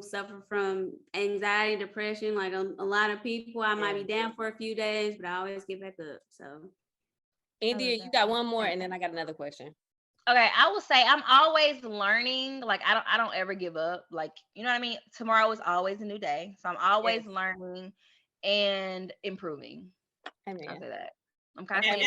Speaker 2: suffer from anxiety, depression. Like a lot of people, I might be down for a few days, but I always get back up. So,
Speaker 5: India, you got one more, and then I got another question.
Speaker 3: Okay, I will say I'm always learning. Like I don't ever give up. Like you know what I mean. Tomorrow is always a new day, so I'm always learning and improving.
Speaker 5: Amen.
Speaker 3: I'll say that. I'm kind of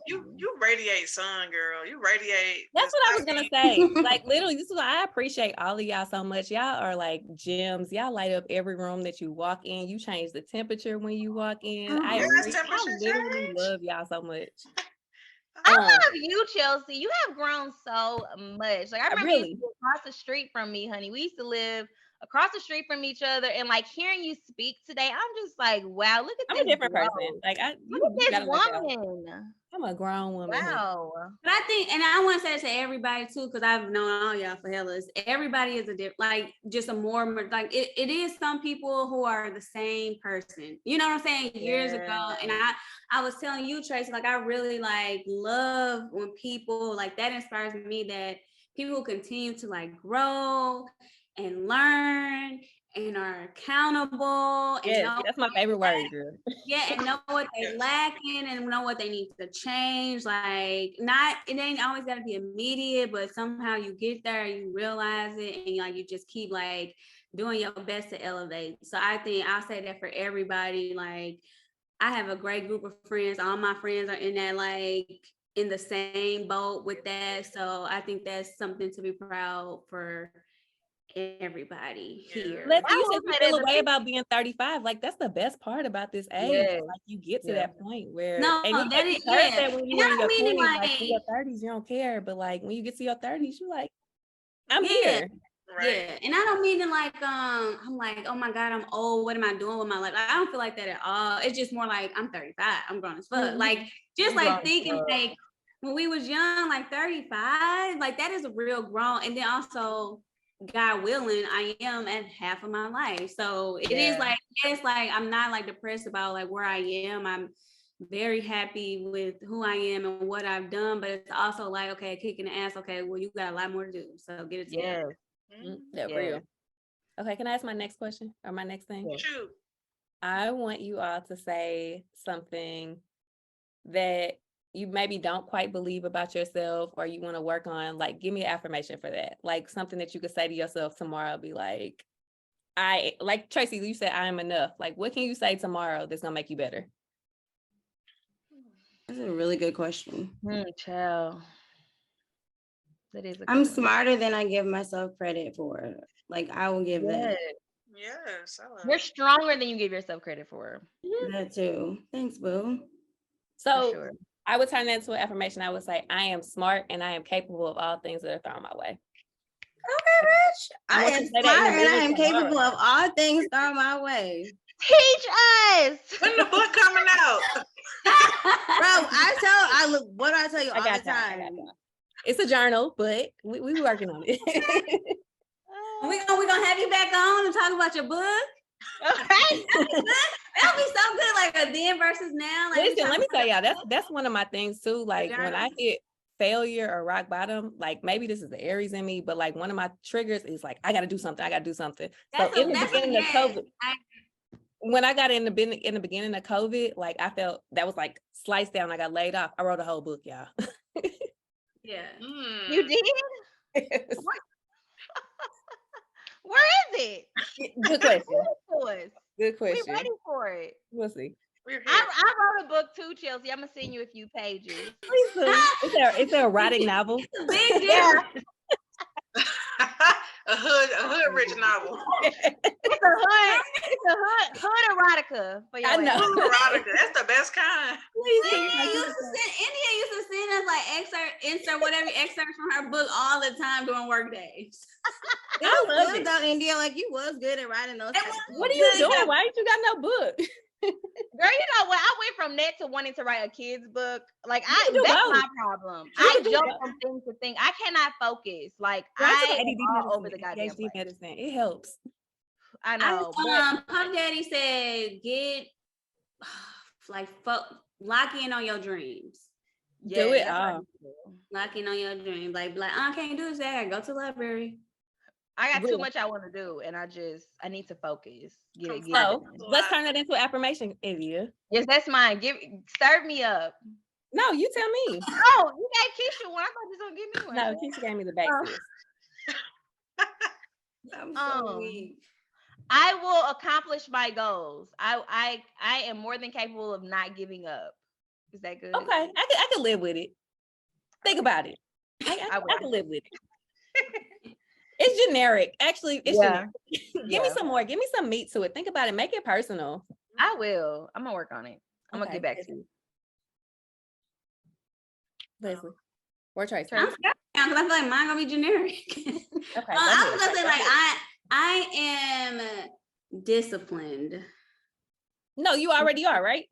Speaker 4: you radiate sun, girl. You radiate.
Speaker 5: That's what I was gonna say. Like literally, this is why I appreciate all of y'all so much. Y'all are like gems. Y'all light up every room that you walk in. You change the temperature when you walk in. I literally love y'all so much.
Speaker 3: I love you, Chelsea. You have grown so much. Like I remember you used to live across the street from me, honey. We used to live across the street from each other, and like hearing you speak today, I'm just like, wow, look at
Speaker 5: I'm
Speaker 3: this
Speaker 5: a different
Speaker 3: growth.
Speaker 5: person. Like
Speaker 3: Look at this woman.
Speaker 5: I'm a grown woman.
Speaker 3: Wow.
Speaker 2: But I think, and I want to say it to everybody too, because I've known all y'all for hellas. Everybody is a different, like just a more like it is some people who are the same person. You know what I'm saying? Years ago, and I was telling you, Tracy, like I really like love when people like that inspires me that people continue to like grow and learn and are accountable. And
Speaker 5: yes, that's my favorite word, girl.
Speaker 2: Yeah, and know what they lacking and know what they need to change. Like, not it ain't always got to be immediate, but somehow you get there, you realize it, and like you just keep like doing your best to elevate. So I think I'll say that for everybody. Like, I have a great group of friends. All my friends are in that like in the same boat with that. So I think that's something to be proud for everybody here.
Speaker 5: Let's you said you feel a way about being 35. Like that's the best part about this age.
Speaker 3: Yes.
Speaker 5: Like you get to that point where
Speaker 2: no,
Speaker 5: and
Speaker 2: that is
Speaker 5: that when you're in your 20s,
Speaker 2: like
Speaker 5: in your 30s, you don't care. But like when you get to your 30s, you're like, I'm here.
Speaker 2: Right. Yeah, and I don't mean to like I'm like, oh my God, I'm old. What am I doing with my life? Like, I don't feel like that at all. It's just more like I'm 35. I'm grown as fuck. Like just like thinking like when we was young, like 35, like that is a real grown. And then also, God willing, I am at half of my life. So it is like it's like I'm not like depressed about like where I am. I'm very happy with who I am and what I've done, but it's also like, okay, kicking the ass. Okay, well, you got a lot more to do. So get it together.
Speaker 5: Real. Okay, can I ask my next question or my next thing?
Speaker 4: Shoot.
Speaker 5: I want you all to say something that you maybe don't quite believe about yourself or you want to work on. Like, give me an affirmation for that. Like something that you could say to yourself tomorrow, be like, like Tracy, you said, I am enough. Like, what can you say tomorrow that's gonna make you better?
Speaker 1: That's a really good question.
Speaker 3: Child. That is
Speaker 1: I'm smarter than I give myself credit for. Like, I will give that.
Speaker 4: Yes.
Speaker 3: You're stronger than you give yourself credit for.
Speaker 1: That too. Thanks, boo.
Speaker 5: So I would turn that into an affirmation. I would say, I am smart and I am capable of all things that are thrown my way.
Speaker 1: Okay, Rich. I am smart and I am capable of all things thrown my way.
Speaker 3: Teach us.
Speaker 4: When the book coming out?
Speaker 2: Bro,
Speaker 1: I look what I tell you all the time.
Speaker 5: It's a journal, but we working on it.
Speaker 2: We're gonna have you back on and talk about your book. Okay. That'll be so good, like a then versus now. Like,
Speaker 5: listen, let me tell y'all, that's one of my things too. Like when I hit failure or rock bottom, like maybe this is the Aries in me, but like one of my triggers is like I gotta do something. So in the beginning of COVID, when I got in the beginning of COVID, like I felt that was like sliced down. I got laid off. I wrote a whole book, y'all.
Speaker 2: Yeah.
Speaker 3: You did? Where is it?
Speaker 5: Good question. Good question.
Speaker 3: We're ready for it.
Speaker 5: We'll see.
Speaker 3: I wrote a book too, Chelsea. I'm gonna send you a few pages.
Speaker 5: Please do. It's an erotic novel.
Speaker 4: A hood rich novel.
Speaker 3: It's a hood erotica for your
Speaker 5: I know.
Speaker 4: Erotica. That's the best kind.
Speaker 2: India used to send us like insert whatever excerpts from her book all the time during work days.
Speaker 1: I love it though, India. Like you was good at writing those.
Speaker 5: What are you doing? Why ain't you got no book?
Speaker 3: Girl, you know what? I went from that to wanting to write a kid's book. Like that's my problem. I jump from thing to thing. I cannot focus. Like I am all over the goddamn place.
Speaker 5: Medicine. It helps.
Speaker 3: I know.
Speaker 2: Pop Daddy said, get lock in on your dreams.
Speaker 5: Yeah, do it all.
Speaker 2: Lock in on your dreams. Like I can't do this. I gotta go to the library.
Speaker 3: I got too much I want to do, and I need to focus.
Speaker 5: So let's turn that into affirmation, India.
Speaker 3: Yes, that's mine. Serve me up.
Speaker 5: No, you tell me.
Speaker 3: Oh, you gave Keisha one. I thought you was gonna give me one.
Speaker 5: No, Keisha gave me the basis.
Speaker 1: I'm so weak.
Speaker 3: I will accomplish my goals. I am more than capable of not giving up. Is that good?
Speaker 5: Okay, I can live with it. Think about it. I can live with it. It's generic. Actually, it's generic. Give me some more. Give me some meat to it. Think about it. Make it personal.
Speaker 3: I will. I'm gonna work on it. I'm gonna get back to you.
Speaker 5: Leslie. Or Tracy.
Speaker 2: I'm scared now because I feel like mine gonna be generic.
Speaker 5: Okay.
Speaker 2: I was gonna say like I am disciplined.
Speaker 5: No, you already are, right?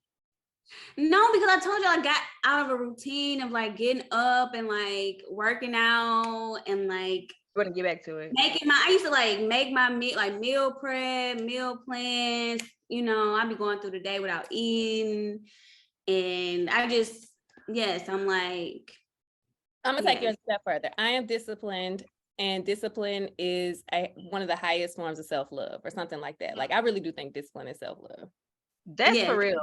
Speaker 2: No, because I told you I got out of a routine of like getting up and like working out and like
Speaker 3: We're gonna get back to it.
Speaker 2: I used to like make my meal prep, meal plans. You know, I'd be going through the day without eating. And I'm like,
Speaker 5: I'm gonna take you a step further. I am disciplined, and discipline is one of the highest forms of self-love or something like that. Like I really do think discipline is self-love.
Speaker 3: That's for real.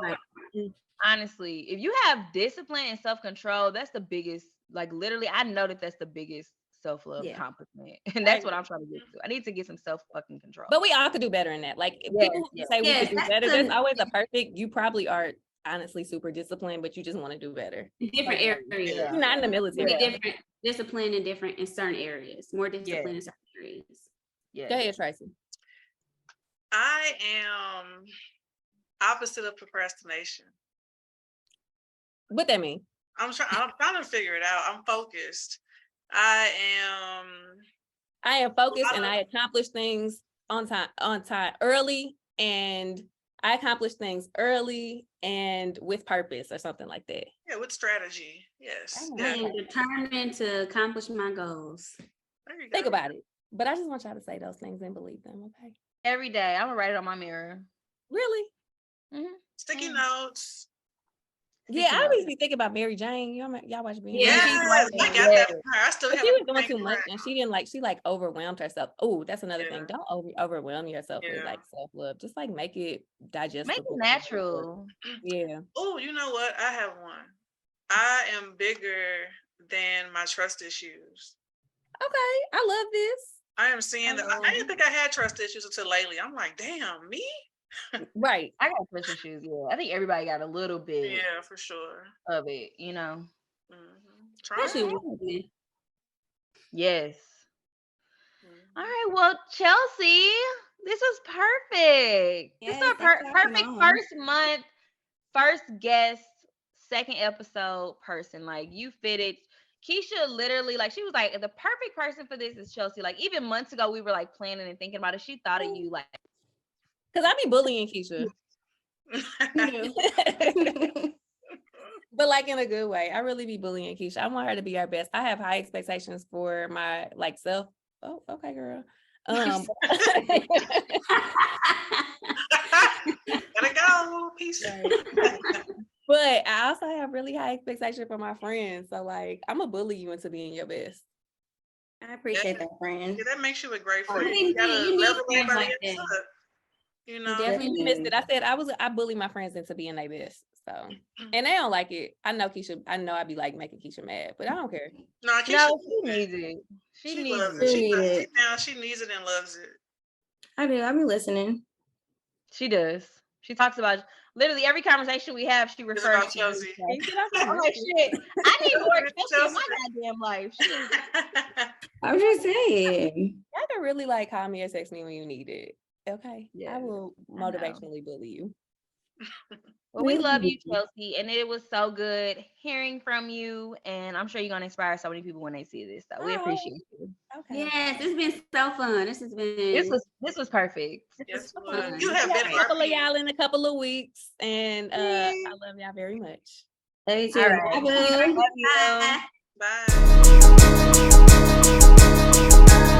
Speaker 3: Honestly, if you have discipline and self-control, that's the biggest, like literally, I know that's the biggest self-love accomplishment. And that's what I'm trying to get to. I need to get some self-fucking control.
Speaker 5: But we all could do better in that. Like people say we could do better. There's always a perfect, you probably are honestly super disciplined, but you just want to do better.
Speaker 2: Different areas.
Speaker 5: You're not in the military.
Speaker 2: Different discipline in certain areas. More discipline in certain areas.
Speaker 5: Yeah. Go ahead, Tracy.
Speaker 4: I am opposite of procrastination.
Speaker 5: What that mean?
Speaker 4: I'm trying to figure it out. I'm focused. I am
Speaker 5: focused and I accomplish things on time early, and I accomplish things early and with purpose or something like that.
Speaker 4: Yeah, with strategy. Yes.
Speaker 2: I am determined to accomplish my goals.
Speaker 4: There you go.
Speaker 5: Think about it. But I just want y'all to say those things and believe them, okay?
Speaker 3: Every day. I'm gonna write it on my mirror.
Speaker 5: Really?
Speaker 3: Mm-hmm.
Speaker 4: Sticky notes.
Speaker 5: Yeah, I always be thinking about Mary Jane. Y'all watch Mary Jane?
Speaker 4: Yeah, I got that. I still have.
Speaker 5: She was doing too much, and she overwhelmed herself. Oh, that's another thing. Don't overwhelm yourself with like self-love. Just like make it digestible.
Speaker 3: Make it natural.
Speaker 5: Yeah.
Speaker 4: Oh, you know what? I have one. I am bigger than my trust issues.
Speaker 5: Okay, I love this.
Speaker 4: I am seeing that. I didn't think I had trust issues until lately. I'm like, damn, me?
Speaker 3: Right. I got trust issues. Yeah. I think everybody got a little bit.
Speaker 4: Yeah, for sure.
Speaker 3: Of it, you know.
Speaker 4: Mm-hmm.
Speaker 3: Yes. All right. Well, Chelsi, this was perfect. Yes, this is a perfect first month, first guest, second episode person. Like you fitted. Keisha literally, like, she was like, the perfect person for this is Chelsi. Like, even months ago, we were like planning and thinking about it. She thought of you, like,
Speaker 5: because I be bullying Keisha. But like in a good way. I really be bullying Keisha. I want her to be our best. I have high expectations for my like self. Oh, okay, girl.
Speaker 4: Gotta go. Peace.
Speaker 5: But I also have really high expectations for my friends. So like I'm gonna bully you into being your best.
Speaker 1: I appreciate that, friend.
Speaker 4: Yeah, that makes you a great friend.
Speaker 2: You need friends like that.
Speaker 4: You know,
Speaker 5: definitely missed it. I said I bully my friends into being their best. So, and they don't like it. I know Keisha. I know I'd be like making Keisha mad, but I don't care.
Speaker 4: No, Keisha,
Speaker 3: she needs it. She needs
Speaker 4: it. She needs it and loves it.
Speaker 1: I do. I be listening.
Speaker 3: She does. She talks about literally every conversation we have. She refers to Chelsi. I'm like, shit. I need more Chelsi in my goddamn life.
Speaker 1: I'm just saying.
Speaker 5: Y'all can really like call me or text me when you need it. Okay. Yeah. I will motivationally bully you.
Speaker 3: Well, we love you, Chelsi, and it was so good hearing from you. And I'm sure you're gonna inspire so many people when they see this. So we appreciate you.
Speaker 2: Okay. Yes, it's been so fun. This
Speaker 3: was perfect.
Speaker 4: Yes, you have been
Speaker 5: a couple of y'all in a couple of weeks, and I love y'all very much.
Speaker 1: Love you too.
Speaker 3: All right.
Speaker 4: Bye. Bye.